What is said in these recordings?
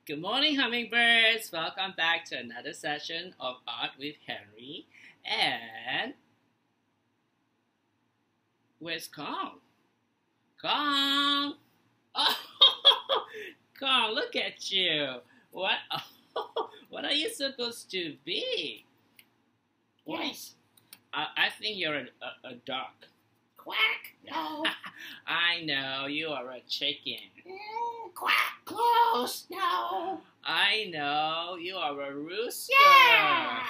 Good morning, hummingbirds. Welcome back to another session of Art with Henry. And where's Kong? Kong! Oh, Kong, look at you. What? What are you supposed to be? Yes. I think you're a duck. Quack. No. I know, you are a chicken. Quack. Close. No. I know, you are a rooster. Yeah.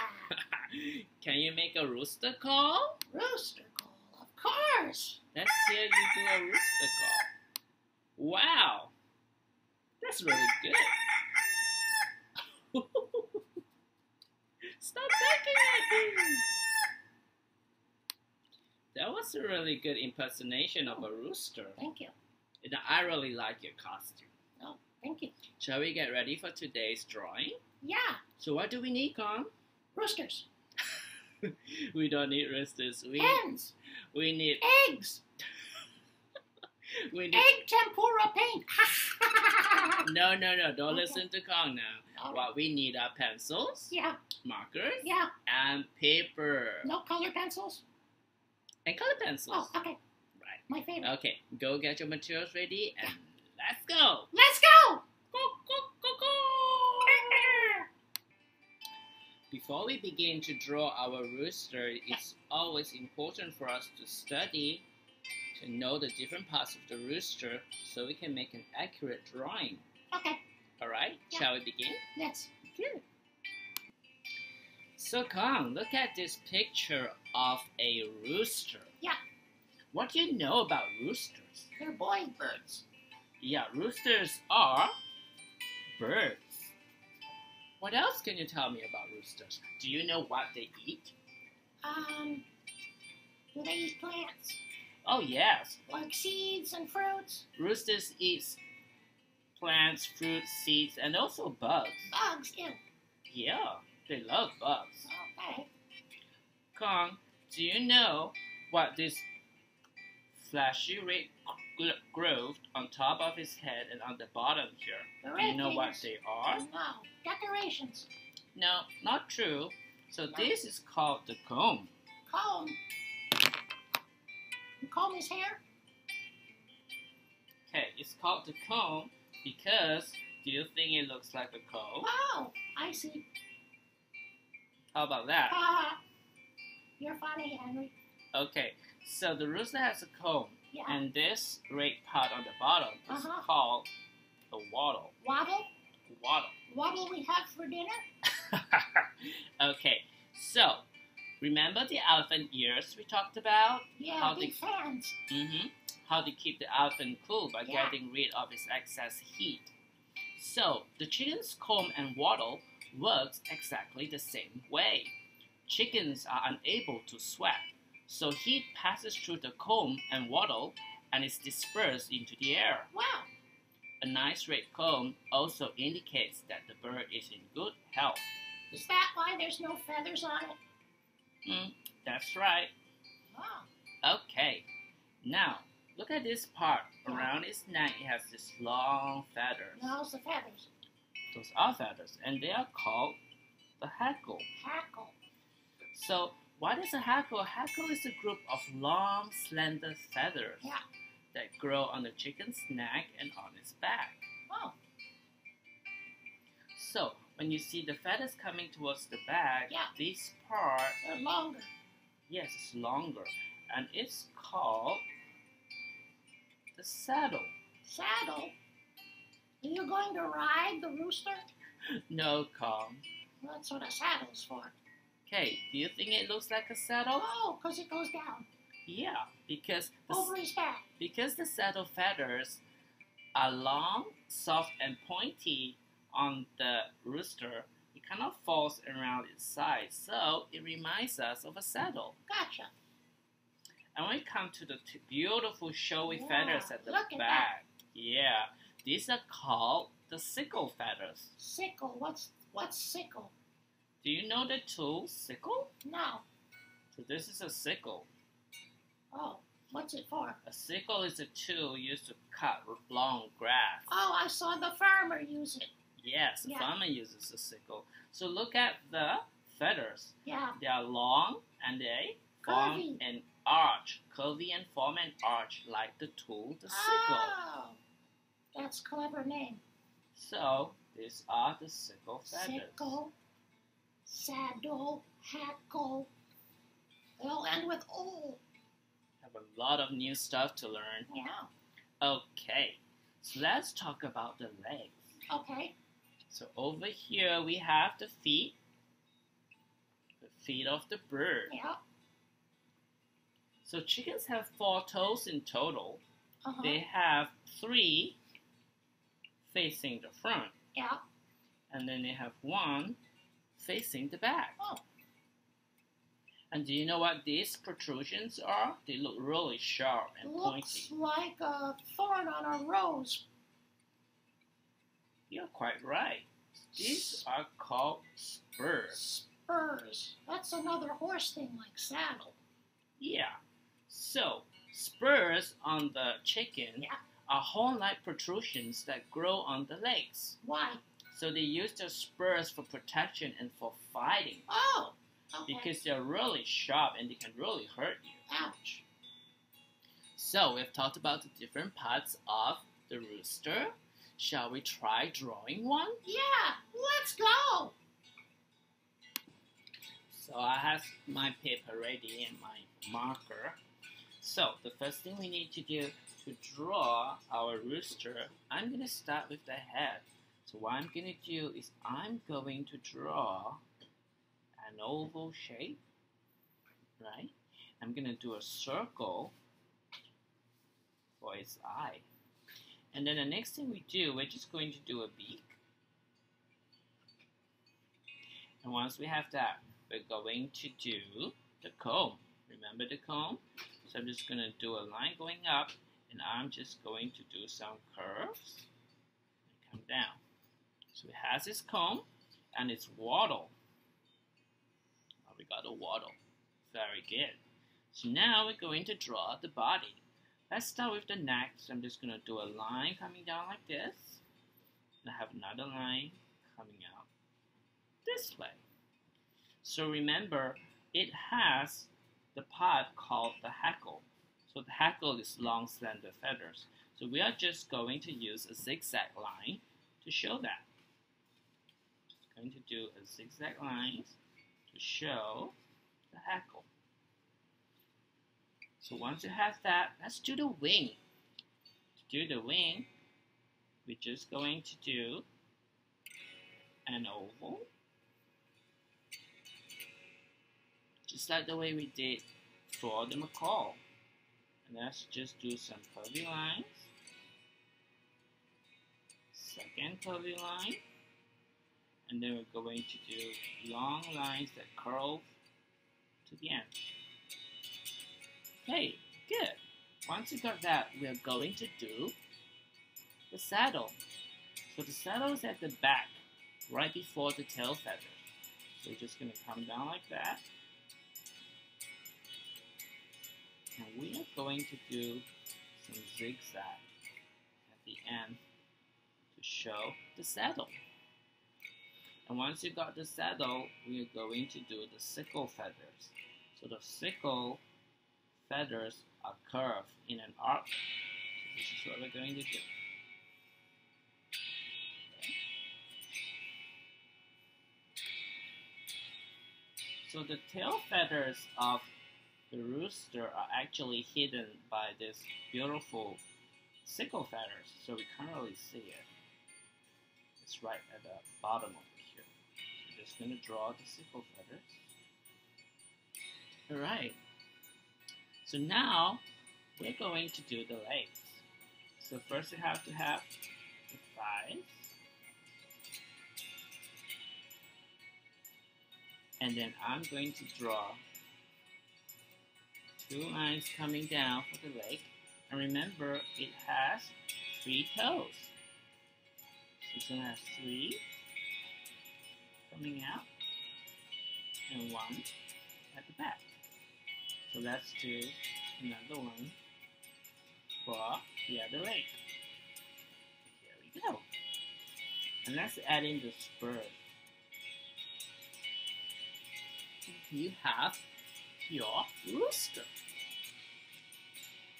Can you make a rooster call? Rooster call. Of course. Let's hear you do a rooster call. Wow. That's really good. Stop backing at me. That was a really good impersonation of a rooster. Thank you. And I really like your costume. Oh, thank you. Shall we get ready for today's drawing? Yeah. So what do we need, Con? Roosters. We don't need roosters. Hens. We need Eggs. we need Egg tempura paint. No, don't Okay. listen to Kong now. Oh. What we need are pencils, Yeah. markers, Yeah. and paper. No color pencils. And color pencils. Oh, okay. Right. My favorite. Okay, go get your materials ready and let's go. Let's go. Go, go, go, go. Before we begin to draw our rooster, it's always important for us to study, to know the different parts of the rooster so we can make an accurate drawing. Okay. Alright, Yeah. shall we begin? Let's do it. So Kong, look at this picture of a rooster. Yeah. What do you know about roosters? They're boy birds. Yeah, roosters are birds. What else can you tell me about roosters? Do you know what they eat? Do they eat plants? Oh yes, Like seeds and fruits? roosters eat plants, fruits, seeds, and also bugs. Bugs, ew. Yeah, they love bugs. Okay. Kong, do you know what this flashy red growth on top of his head and on the bottom here? The Do you red know what things. they are? No. Decorations. No, not true. So this is called the comb. Comb. You comb his hair? Okay, it's called the comb because do you think it looks like a comb? Oh, I see. How about that? You're funny, Henry. Okay, so the rooster has a comb, Yeah. and this red part on the bottom is Uh-huh. called the wattle. Waddle? Wattle. What'll we have for dinner? Okay, so remember the elephant ears we talked about? Yeah, How big fans. How to keep the elephant cool by Yeah. getting rid of its excess heat. So the chicken's comb and wattle works exactly the same way. Chickens are unable to sweat, so heat passes through the comb and wattle and is dispersed into the air. Wow. A nice red comb also indicates that the bird is in good health. Is that why there's no feathers on it? That's right. Oh. Okay, now look at this part. Yeah. Around its neck it has these long feathers. Those the feathers. Those are feathers, and they are called the hackle. Hackle. So, what is a hackle? A hackle is a group of long, slender feathers Yeah. that grow on the chicken's neck and on its back. Oh. So, when you see the feathers coming towards the back, Yeah. this part, They're longer. yes, is longer, and it's called the saddle. Saddle. Are you going to ride the rooster? No, Kong. That's what a saddle's for. Okay, do you think it looks like a saddle? Oh, because it goes down. Yeah, because Over his back. the saddle feathers are long, soft, and pointy on the rooster, it kind of falls around its sides, so it reminds us of a saddle. Gotcha. And when we come to the beautiful showy Yeah, feathers at the look at back, yeah, these are called the sickle feathers. Sickle. What's sickle? Do you know the tool sickle? No. So this is a sickle. Oh, what's it for? A sickle is a tool used to cut long grass. Oh, I saw the farmer use it. Yes, the Yeah. farmer uses a sickle. So look at the feathers. Yeah. They are long and they form Curvy. an arch, curvy and form an arch like the tool, the sickle. Oh, that's a clever name. So these are the sickle feathers. Sickle, saddle, hackle. They all end with O. Have a lot of new stuff to learn. Yeah. Okay, so let's talk about the legs. Okay. So over here we have the feet of the bird. Yeah. So chickens have 4 toes in total. Uh-huh. They have 3 facing the front, Yeah. and then they have 1 facing the back. Oh. And do you know what these protrusions are? They look really sharp and Looks pointy. like a thorn on a rose. You're quite right. These are called spurs. Spurs. That's another horse thing like saddle. Yeah. So, spurs on the chicken Yeah. are horn-like protrusions that grow on the legs. Why? So they use their spurs for protection and for fighting Oh. Okay. because they're really sharp and they can really hurt you. Ouch. So we've talked about the different parts of the rooster. Shall we try drawing one? Yeah. Let's go. So I have my paper ready and my marker. So the first thing we need to do to draw our rooster, I'm going to start with the head. So what I'm going to do is I'm going to draw an oval shape, right? I'm going to do a circle for its eye. And then the next thing we do, we're just going to do a beak. And once we have that, we're going to do the comb. Remember the comb? So I'm just going to do a line going up, and I'm just going to do some curves and come down. So it has its comb and its wattle. Oh, we got a wattle. Very good. So now we're going to draw the body. Let's start with the neck. So I'm just going to do a line coming down like this. And I have another line coming out this way. So remember, it has the part called the hackle. So the hackle is long, slender feathers. So we are just going to use a zigzag line to show that. Just going to do a zigzag line to show the hackle. So once you have that, let's do the wing. To do the wing, we're just going to do an oval. Just like the way we did for the macaw. And let's just do some curvy lines. Second curvy line. And then we're going to do long lines that curve to the end. Okay, good. Once you got that, we are going to do the saddle. So the saddle is at the back, right before the tail feathers. So we're just going to come down like that. And we are going to do some zigzag at the end to show the saddle. And once you got the saddle, we are going to do the sickle feathers. So the sickle feathers are curved in an arc. So this is what we're going to do. Okay. So the tail feathers of the rooster are actually hidden by this beautiful sickle feathers, so we can't really see it. It's right at the bottom over here. So we're just going to draw the sickle feathers. Alright. So now we're going to do the legs. So first we have to have the thighs. And then I'm going to draw 2 lines coming down for the leg. And remember, it has 3 toes. So it's going to have 3 coming out and 1 at the back. So let's do another one for the other leg. Here we go. And let's add in the spur. You have your rooster.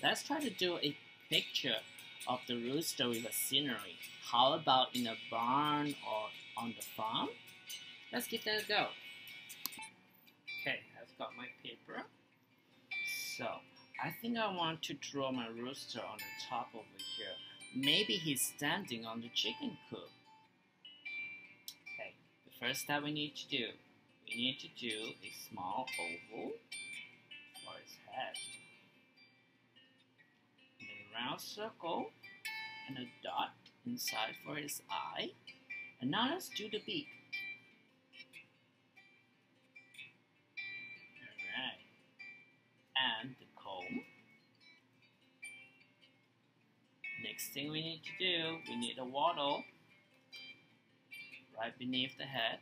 Let's try to do a picture of the rooster with a scenery. How about in a barn or on the farm? Let's give that a go. Okay, I've got my paper. So, I think I want to draw my rooster on the top over here. Maybe he's standing on the chicken coop. Okay, the first step we need to do a small oval for his head. And a round circle and a dot inside for his eye. And now let's do the beak. Alright. And the comb. Next thing we need to do, we need a wattle right beneath the head.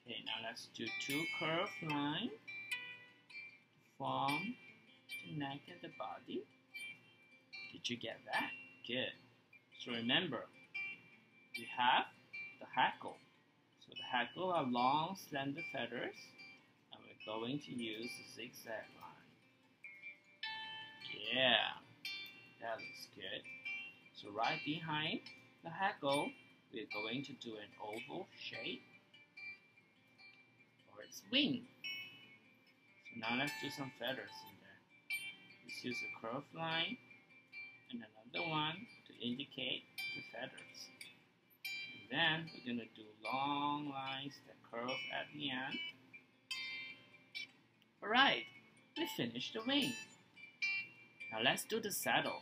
Okay, now let's do 2 curved lines to form the neck and the body. Did you get that? Good. So remember, we have the hackle. So the hackle are long, slender feathers, and we're going to use the zigzag line. Yeah, that looks good. So right behind the hackle, we're going to do an oval shape for its wing. So now let's do some feathers in there. Let's use a curved line and another one to indicate the feathers. And then we're going to do long lines that curve at the end. Alright, we finished the wing. Now let's do the saddle.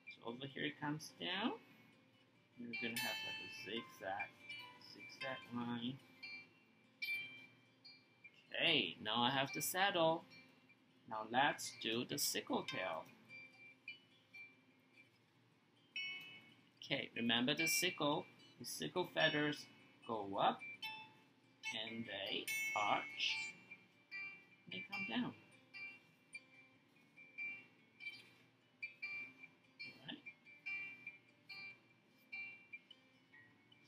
So over here it comes down. We're going to have like a zigzag line. Okay, now I have the saddle. Now let's do the sickle tail. Okay, remember the sickle feathers go up and they arch and they come down. Alright.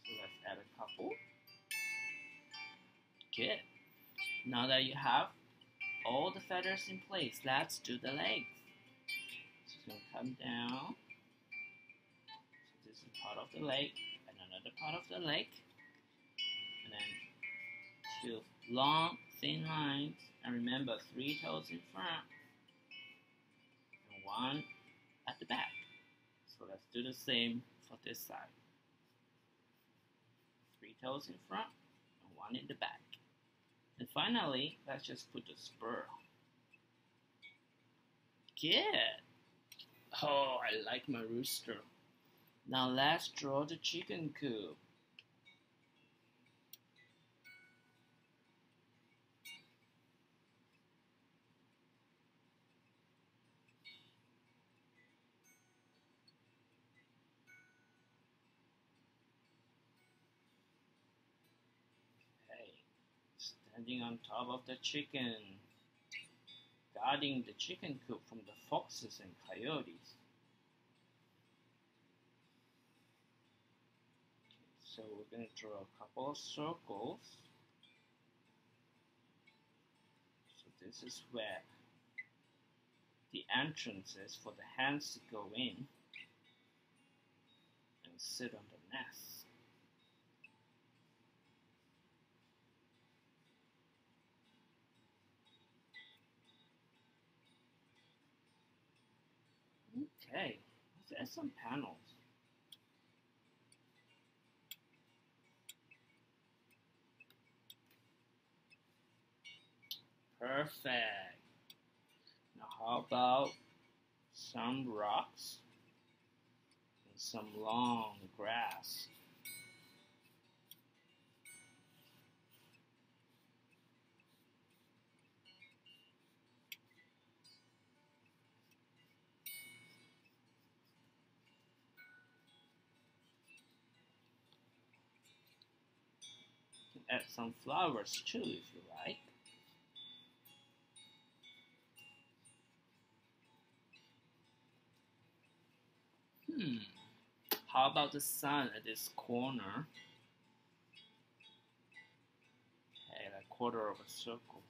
So let's add a couple. Good. Now that you have all the feathers in place, let's do the legs. So it's going to come down. So this is part of the leg and another part of the leg. And then 2 long, thin lines. And remember, 3 toes in front and 1 at the back. So let's do the same for this side. 3 toes in front and 1 in the back. And finally, let's just put the spur. Good. Oh, I like my rooster. Now let's draw the chicken coop. Standing on top of the chicken, guarding the chicken coop from the foxes and coyotes. So we're going to draw a couple of circles. So this is where the entrance is for the hens to go in and sit on the nest. Okay, let's add some panels. Perfect. Now how about some rocks and some long grass? Add some flowers too if you like. How about the sun at this corner? Okay, like quarter of a circle.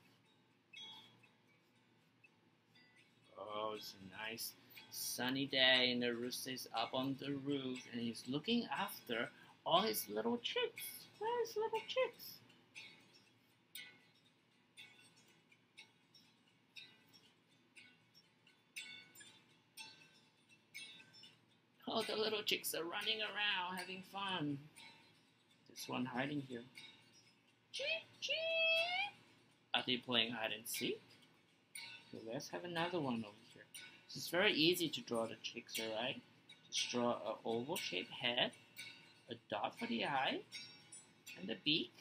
Oh, it's a nice sunny day and the rooster is up on the roof and he's looking after all his little chicks. Where are his little chicks? Oh, the little chicks are running around having fun. This one hiding here. Cheep, cheep. Are they playing hide and seek? Okay, let's have another one over here. It's very easy to draw the chicks, alright? Just draw an oval shaped head, a dot for the eye, and the beak,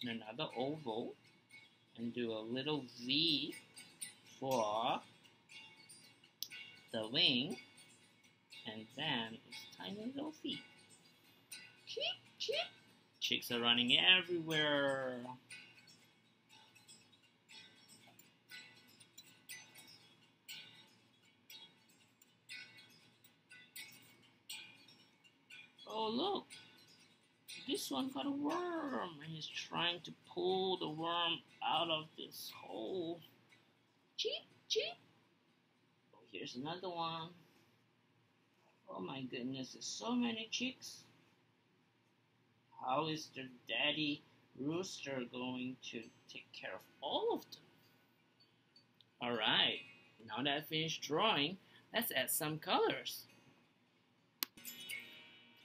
and another oval, and do a little V for the wing, and then its tiny little feet. Cheep, cheep. Chicks are running everywhere. Oh, look. This one got a worm, and he's trying to pull the worm out of this hole. Cheep, cheep. Oh, here's another one. Oh my goodness, there's so many chicks. How is the daddy rooster going to take care of all of them? Alright, now that I finished drawing, let's add some colors.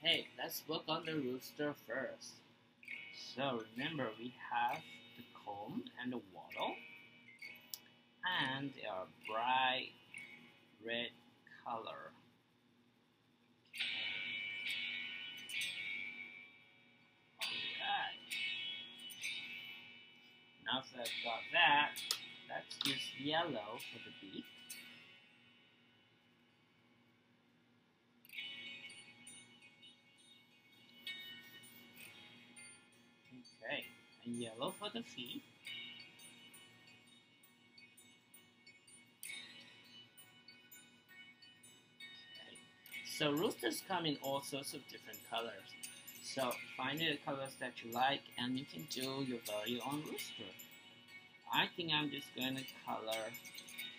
Hey, let's work on the rooster first. So remember, we have the comb and the wattle, and they are bright red color. Alright. Now that I've got that, let's use yellow for the beak. Okay, and yellow for the feet. Okay. So roosters come in all sorts of different colors. So find the colors that you like and you can do your very own rooster. I think I'm just going to color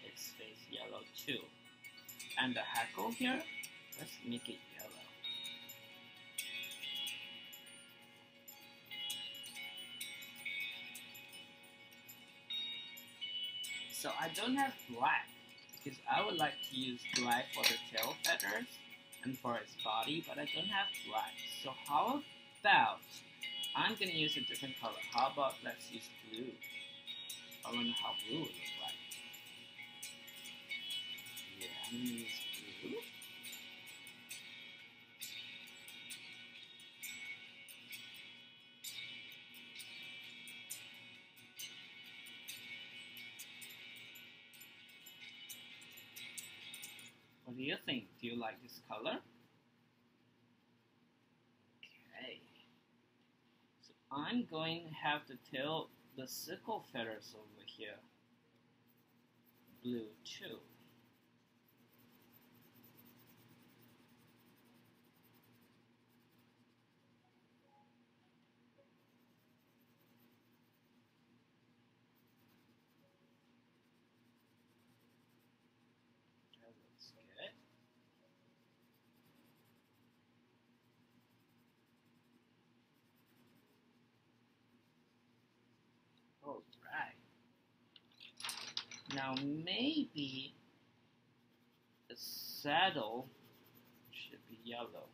its face yellow too. And the hackle here, let's make it yellow. So I don't have black because I would like to use black for the tail feathers and for its body, but I don't have black. So how about I'm going to use a different color. How about let's use blue. I wonder how blue would look like. Yeah, I'm going to use blue. What do you think? Do you like this color? Okay. So I'm going to have to tail the sickle feathers over here blue too. That looks good. All right. Now maybe the saddle should be yellow.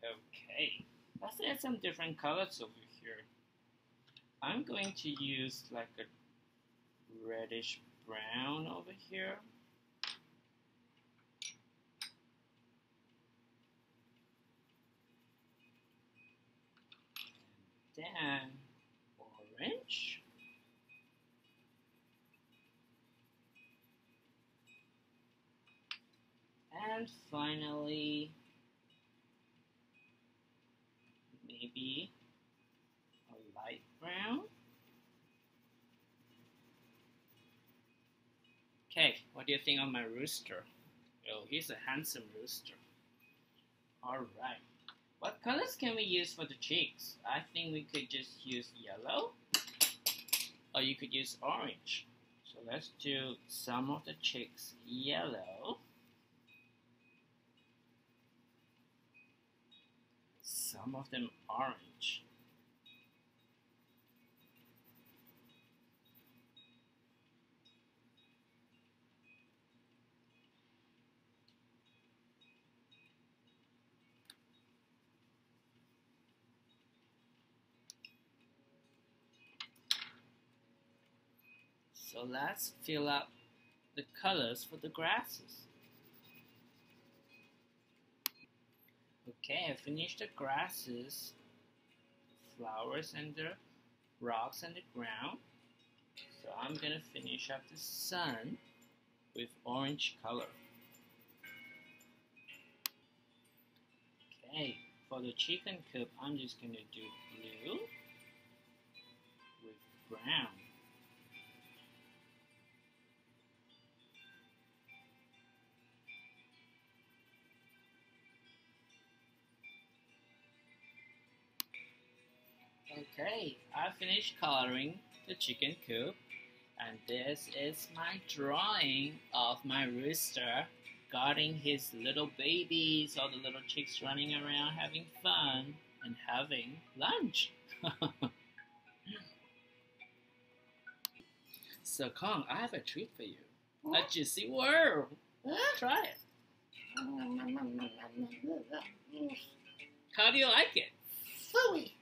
Okay, let's add some different colors over here. I'm going to use like a reddish brown over here. Then orange. And finally, maybe a light brown. What do you think of my rooster? Oh, he's a handsome rooster. Alright. What colors can we use for the cheeks? I think we could just use yellow. Or you could use orange. So let's do some of the cheeks yellow. Some of them orange. So let's fill up the colors for the grasses. Okay, I finished the grasses, the flowers and the rocks and the ground. So I'm gonna finish up the sun with orange color. Okay, for the chicken coop, I'm just gonna do blue with brown. Okay, I finished coloring the chicken coop, and this is my drawing of my rooster guarding his little babies, all the little chicks running around having fun and having lunch. So Kong, I have a treat for you. A juicy worm. Try it. How do you like it? Phooey.